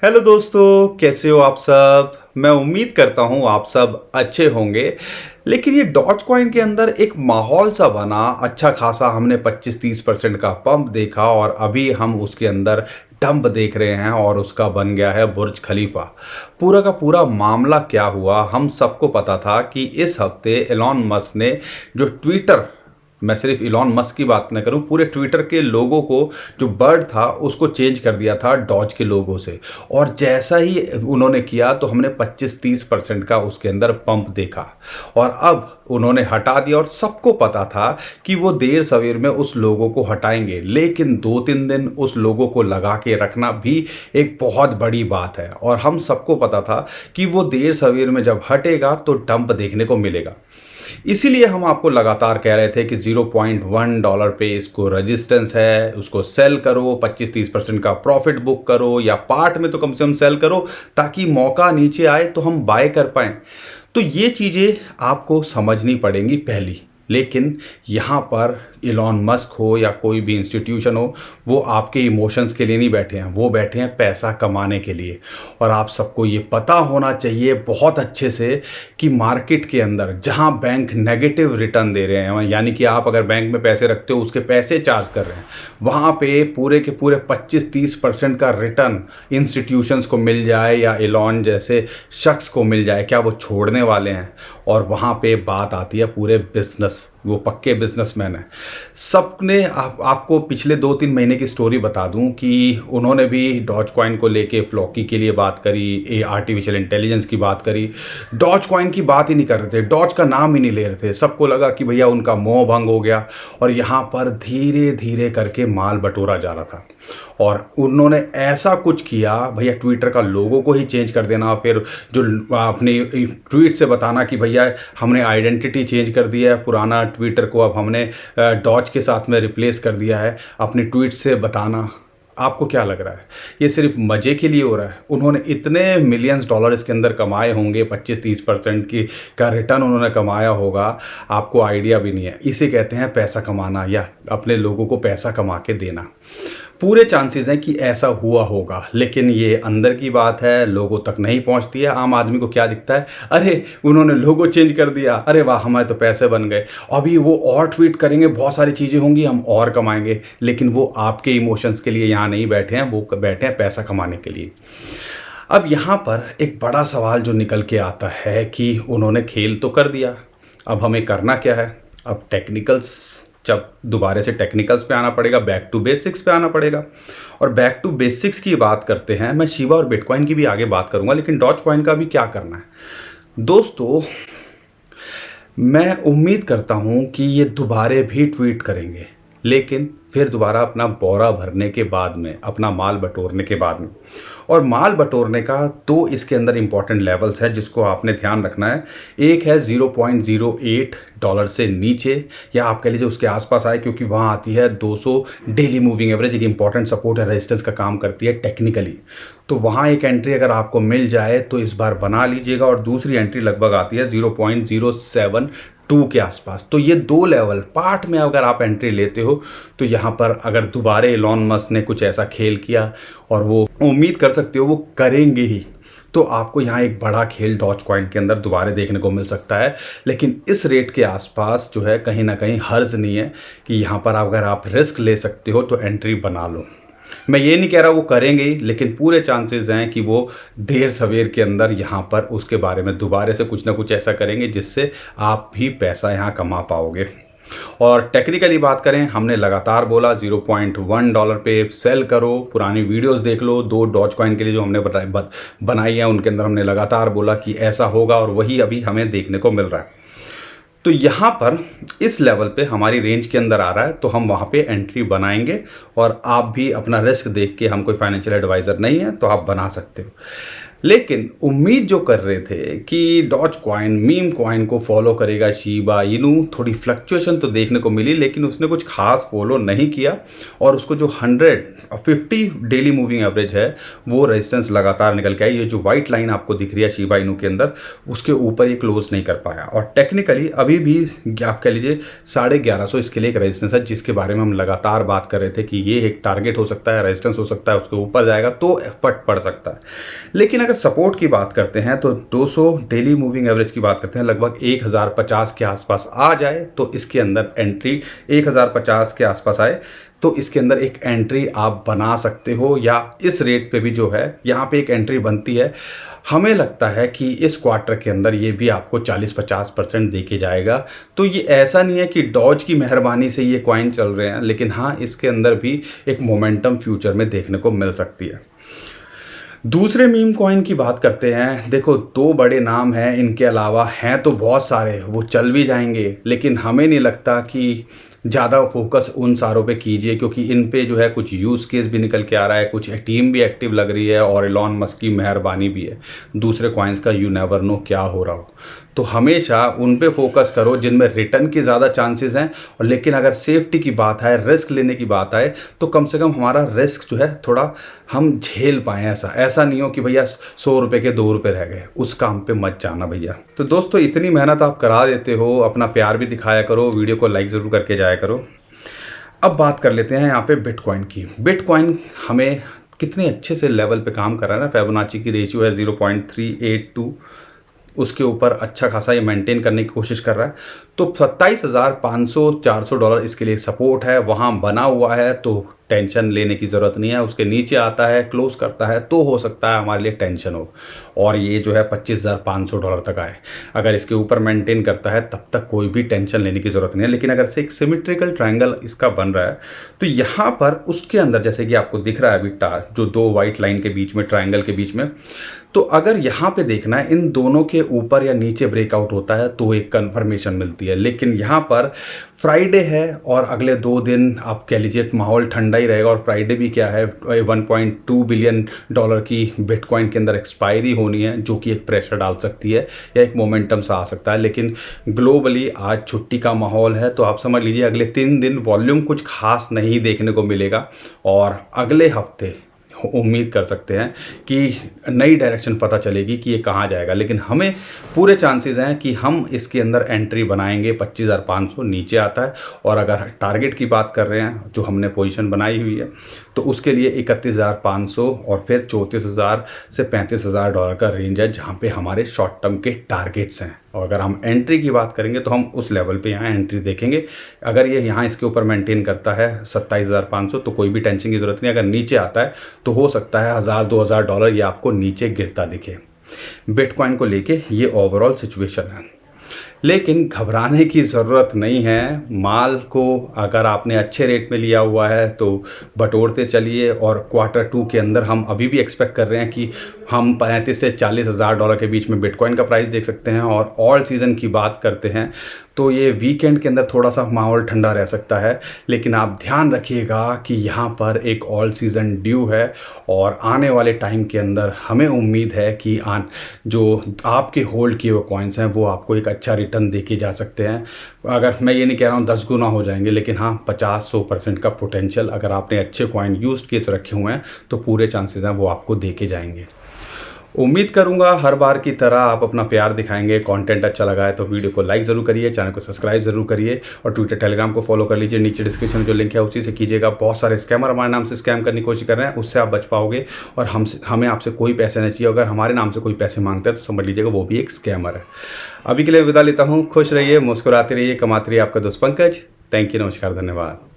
Hello दोस्तों, कैसे हो आप सब। मैं उम्मीद करता हूँ आप सब अच्छे होंगे। लेकिन ये डॉज कॉइन के अंदर एक माहौल सा बना अच्छा खासा। हमने 25-30% का पंप देखा और अभी हम उसके अंदर डंप देख रहे हैं और उसका बन गया है बुर्ज खलीफा। पूरा का पूरा मामला क्या हुआ, हम सबको पता था कि इस हफ्ते एलॉन मस्क ने जो ट्विटर, मैं सिर्फ इलॉन मस्क की बात न करूं, पूरे ट्विटर के लोगों को, जो बर्ड था उसको चेंज कर दिया था डॉज के लोगों से। और जैसा ही उन्होंने किया तो हमने 25-30% का उसके अंदर पंप देखा। और अब उन्होंने हटा दिया और सबको पता था कि वो देर सवेर में उस लोगों को हटाएंगे, लेकिन 2-3 दिन उस लोगों को लगा के रखना भी एक बहुत बड़ी बात है। और हम सबको पता था कि वो देर सवेर में जब हटेगा तो डंप देखने को मिलेगा। इसीलिए हम आपको लगातार कह रहे थे कि $0.1 पे इसको रेजिस्टेंस है, उसको सेल करो, 25-30% का प्रॉफिट बुक करो या पार्ट में तो कम से कम सेल करो, ताकि मौका नीचे आए तो हम बाय कर पाएं। तो ये चीज़ें आपको समझनी पड़ेंगी पहली। लेकिन यहाँ पर इलॉन मस्क हो या कोई भी इंस्टीट्यूशन हो, वो आपके इमोशंस के लिए नहीं बैठे हैं, वो बैठे हैं पैसा कमाने के लिए। और आप सबको ये पता होना चाहिए बहुत अच्छे से कि मार्केट के अंदर जहाँ बैंक नेगेटिव रिटर्न दे रहे हैं, यानी कि आप अगर बैंक में पैसे रखते हो उसके पैसे चार्ज कर रहे हैं, वहाँ पे पूरे के पूरे 25-30% का रिटर्न इंस्टीट्यूशंस को मिल जाए या एलॉन जैसे शख्स को मिल जाए, क्या वो छोड़ने वाले हैं। और वहाँ पे बात आती है पूरे बिजनेस, वो पक्के बिजनेसमैन हैं। सबने आपको पिछले 2-3 महीने की स्टोरी बता दूं कि उन्होंने भी डॉज कॉइन को लेके फ्लॉकी के लिए बात करी, आर्टिफिशियल इंटेलिजेंस की बात करी। डॉज कॉइन की बात ही नहीं कर रहे थे, डॉज का नाम ही नहीं ले रहे थे। सबको लगा कि भैया उनका मोह भंग हो गया। और यहाँ पर धीरे धीरे करके माल बटोरा जा रहा था। और उन्होंने ऐसा कुछ किया, भैया ट्विटर का लोगो को ही चेंज कर देना, फिर जो अपनी ट्वीट से बताना कि भैया हमने आइडेंटिटी चेंज कर दिया है, पुराना ट्विटर को अब हमने डॉज के साथ में रिप्लेस कर दिया है, अपनी ट्वीट से बताना। आपको क्या लग रहा है ये सिर्फ मज़े के लिए हो रहा है? उन्होंने इतने मिलियंस डॉलर इसके अंदर कमाए होंगे, 25-30% की का रिटर्न उन्होंने कमाया होगा, आपको आइडिया भी नहीं है। इसे कहते हैं पैसा कमाना या अपने लोगों को पैसा कमा के देना। पूरे चांसेस हैं कि ऐसा हुआ होगा, लेकिन ये अंदर की बात है, लोगों तक नहीं पहुंचती है। आम आदमी को क्या दिखता है, अरे उन्होंने लोगो चेंज कर दिया, अरे वाह हमारे तो पैसे बन गए, अभी वो और ट्वीट करेंगे, बहुत सारी चीज़ें होंगी, हम और कमाएंगे। लेकिन वो आपके इमोशंस के लिए यहाँ नहीं बैठे हैं, वो बैठे हैं पैसा कमाने के लिए। अब यहाँ पर एक बड़ा सवाल जो निकल के आता है कि उन्होंने खेल तो कर दिया, अब हमें करना क्या है। अब टेक्निकल्स, जब दोबारा से टेक्निकल्स पे आना पड़ेगा, बैक टू बेसिक्स पे आना पड़ेगा। और बैक टू बेसिक्स की बात करते हैं, मैं शिबा और बिटकॉइन की भी आगे बात करूंगा, लेकिन डॉज कॉइन का भी क्या करना है। दोस्तों, मैं उम्मीद करता हूं कि ये दोबारा भी ट्वीट करेंगे, लेकिन फिर दोबारा अपना बोरा भरने के बाद में, अपना माल बटोरने के बाद में। और माल बटोरने का दो इसके अंदर इंपॉर्टेंट लेवल्स है जिसको आपने ध्यान रखना है। एक है $0.08 से नीचे, या आप कह लीजिए उसके आसपास आए, क्योंकि वहाँ आती है 200 डेली मूविंग एवरेज, एक इंपॉर्टेंट सपोर्ट है, रेजिस्टेंस का काम करती है टेक्निकली। तो वहाँ एक एंट्री अगर आपको मिल जाए तो इस बार बना लीजिएगा। और दूसरी एंट्री लगभग आती है 0.072 के आसपास। तो ये दो लेवल पार्ट में अगर आप एंट्री लेते हो तो यहाँ पर अगर दोबारा एलॉन मस्क ने कुछ ऐसा खेल किया, और वो उम्मीद कर सकते हो वो करेंगे ही, तो आपको यहाँ एक बड़ा खेल डॉज कॉइन के अंदर दोबारा देखने को मिल सकता है। लेकिन इस रेट के आसपास जो है, कहीं ना कहीं हर्ज नहीं है कि यहाँ पर अगर आप रिस्क ले सकते हो तो एंट्री बना लो। मैं ये नहीं कह रहा वो करेंगे ही, लेकिन पूरे चांसेस हैं कि वो देर सवेर के अंदर यहाँ पर उसके बारे में दोबारा से कुछ ना कुछ ऐसा करेंगे जिससे आप भी पैसा यहाँ कमा पाओगे। और टेक्निकली बात करें, हमने लगातार बोला $0.1 पे सेल करो, पुरानी वीडियोस देख लो, 2 डॉज कॉइन के लिए जो हमने बनाई है उनके अंदर हमने लगातार बोला कि ऐसा होगा, और वही अभी हमें देखने को मिल रहा है। तो यहाँ पर इस लेवल पे हमारी रेंज के अंदर आ रहा है, तो हम वहाँ पे एंट्री बनाएंगे। और आप भी अपना रिस्क देख के, हम कोई फाइनेंशियल एडवाइज़र नहीं है तो आप बना सकते हो। लेकिन उम्मीद जो कर रहे थे कि डॉज कॉइन मीम कॉइन को फॉलो करेगा शिबा इनू, थोड़ी फ्लक्चुएशन तो देखने को मिली लेकिन उसने कुछ खास फॉलो नहीं किया और उसको जो 150 डेली मूविंग एवरेज है वो रेजिस्टेंस लगातार निकल के आई। ये जो वाइट लाइन आपको दिख रही है शिबा इनू के अंदर, उसके ऊपर ये क्लोज नहीं कर पाया और टेक्निकली अभी भी आप कह लीजिए 1150 इसके लिए एक रेजिस्टेंस है जिसके बारे में हम लगातार बात कर रहे थे कि ये एक टारगेट हो सकता है, रेजिस्टेंस हो सकता है, उसके ऊपर जाएगा तो एफर्ट पड़ सकता है। लेकिन अगर सपोर्ट की बात करते हैं तो 200 डेली मूविंग एवरेज की बात करते हैं, लगभग 1050 के आसपास आ जाए तो इसके अंदर एंट्री 1050 के आसपास आए तो इसके अंदर एक एंट्री आप बना सकते हो, या इस रेट पे भी जो है यहाँ पे एक एंट्री बनती है। हमें लगता है कि इस क्वार्टर के अंदर ये भी आपको 40-50% देके जाएगा। तो ये ऐसा नहीं है कि डॉज की मेहरबानी से ये कॉइन चल रहे हैं, लेकिन हाँ इसके अंदर भी एक मोमेंटम फ्यूचर में देखने को मिल सकती है। दूसरे मीम कॉइन की बात करते हैं। देखो 2 बड़े नाम हैं, इनके अलावा हैं तो बहुत सारे, वो चल भी जाएंगे, लेकिन हमें नहीं लगता कि ज़्यादा फोकस उन सारों पे कीजिए क्योंकि इन पे जो है कुछ यूज़ केस भी निकल के आ रहा है, कुछ टीम भी एक्टिव लग रही है और एलॉन मस्क की मेहरबानी भी है। दूसरे कॉइन्स का यू नेवर नो क्या हो रहा हो, तो हमेशा उन पे फोकस करो जिनमें रिटर्न की ज़्यादा चांसेस हैं। और लेकिन अगर सेफ्टी की बात है, रिस्क लेने की बात आए तो कम से कम हमारा रिस्क जो है थोड़ा हम झेल पाएँ। ऐसा नहीं हो कि भैया 100 रुपये के 2 रुपये रह गए, उस काम पे मत जाना भैया। तो दोस्तों इतनी मेहनत आप करा देते हो, अपना प्यार भी दिखाया करो, वीडियो को लाइक ज़रूर करके जाया करो। अब बात कर लेते हैं यहाँ पे बिटकॉइन की। बिटकॉइन हमें कितने अच्छे से लेवल पे काम कर रहा है ना, फिबोनाची की रेशियो है 0.382, उसके ऊपर अच्छा खासा ये मेंटेन करने की कोशिश कर रहा है। तो 27,500-400 डॉलर इसके लिए सपोर्ट है, वहाँ बना हुआ है तो टेंशन लेने की ज़रूरत नहीं है। उसके नीचे आता है, क्लोज करता है तो हो सकता है हमारे लिए टेंशन हो, और ये जो है 25,500 डॉलर तक आए। अगर इसके ऊपर मेंटेन करता है तब तक कोई भी टेंशन लेने की ज़रूरत नहीं है। लेकिन अगर से एक सिमेट्रिकल ट्रायंगल इसका बन रहा है तो यहाँ पर उसके अंदर जैसे कि आपको दिख रहा है अभी जो 2 वाइट लाइन के बीच में, ट्रायंगल के बीच में, तो अगर यहाँ पे देखना है इन दोनों के ऊपर या नीचे ब्रेकआउट होता है तो एक कन्फर्मेशन मिलती है। लेकिन यहाँ पर फ्राइडे है और अगले 2 दिन आप कह लीजिए माहौल ठंडा ही रहेगा, और फ्राइडे भी क्या है 1.2 बिलियन डॉलर की बिटकॉइन के अंदर एक्सपायरी होनी है जो कि एक प्रेशर डाल सकती है या एक मोमेंटम सा आ सकता है। लेकिन ग्लोबली आज छुट्टी का माहौल है तो आप समझ लीजिए अगले 3 दिन वॉल्यूम कुछ खास नहीं देखने को मिलेगा, और अगले हफ्ते उम्मीद कर सकते हैं कि नई डायरेक्शन पता चलेगी कि ये कहाँ जाएगा। लेकिन हमें पूरे चांसेस हैं कि हम इसके अंदर एंट्री बनाएंगे। 25,500 नीचे आता है, और अगर टारगेट की बात कर रहे हैं जो हमने पोजीशन बनाई हुई है तो उसके लिए 31,500 और फिर 34,000 से 35,000 डॉलर का रेंज है जहाँ पे हमारे शॉर्ट टर्म के टारगेट्स हैं। और अगर हम एंट्री की बात करेंगे तो हम उस लेवल पे यहाँ एंट्री देखेंगे। अगर ये यहाँ इसके ऊपर मेंटेन करता है 27,500 तो कोई भी टेंशन की ज़रूरत नहीं। अगर नीचे आता है तो हो सकता है 1,000-2,000 डॉलर ये आपको नीचे गिरता दिखे। बिटकॉइन को लेके ये ओवरऑल सिचुएशन है, लेकिन घबराने की ज़रूरत नहीं है। माल को अगर आपने अच्छे रेट में लिया हुआ है तो बटोरते चलिए, और Q2 के अंदर हम अभी भी एक्सपेक्ट कर रहे हैं कि हम 35 से 40,000 डॉलर के बीच में बिटकॉइन का प्राइस देख सकते हैं। और ऑल सीज़न की बात करते हैं तो ये वीकेंड के अंदर थोड़ा सा माहौल ठंडा रह सकता है, लेकिन आप ध्यान रखिएगा कि यहाँ पर एक ऑल सीज़न ड्यू है, और आने वाले टाइम के अंदर हमें उम्मीद है कि जो आपके होल्ड किए हुए कॉइन्स हैं वो आपको एक अच्छा रिटर्न देके जा सकते हैं। अगर मैं ये नहीं कह रहा हूँ 10 गुना हो जाएंगे, लेकिन हाँ 50-100% का पोटेंशियल, अगर आपने अच्छे कॉइन यूज्ड केस रखे हुए हैं तो पूरे चांसेस हैं वो आपको देके जाएंगे। उम्मीद करूंगा हर बार की तरह आप अपना प्यार दिखाएंगे। कंटेंट अच्छा लगा है तो वीडियो को लाइक ज़रूर करिए, चैनल को सब्सक्राइब ज़रूर करिए, और ट्विटर टेलीग्राम को फॉलो कर लीजिए। नीचे डिस्क्रिप्शन में जो लिंक है उसी से कीजिएगा। बहुत सारे स्कैमर हमारे नाम से स्कैम करने की कोशिश कर रहे हैं, उससे आप बच पाओगे। और हमें आपसे कोई पैसे नहीं चाहिए। अगर हमारे नाम से कोई पैसे मांगता है तो समझ लीजिएगा वो भी एक स्कैमर है। अभी के लिए विदा लेता हूँ। खुश रहिए, मुस्कुराते रहिए, कमाते रहिए। आपका दोस्त पंकज। थैंक यू, नमस्कार, धन्यवाद।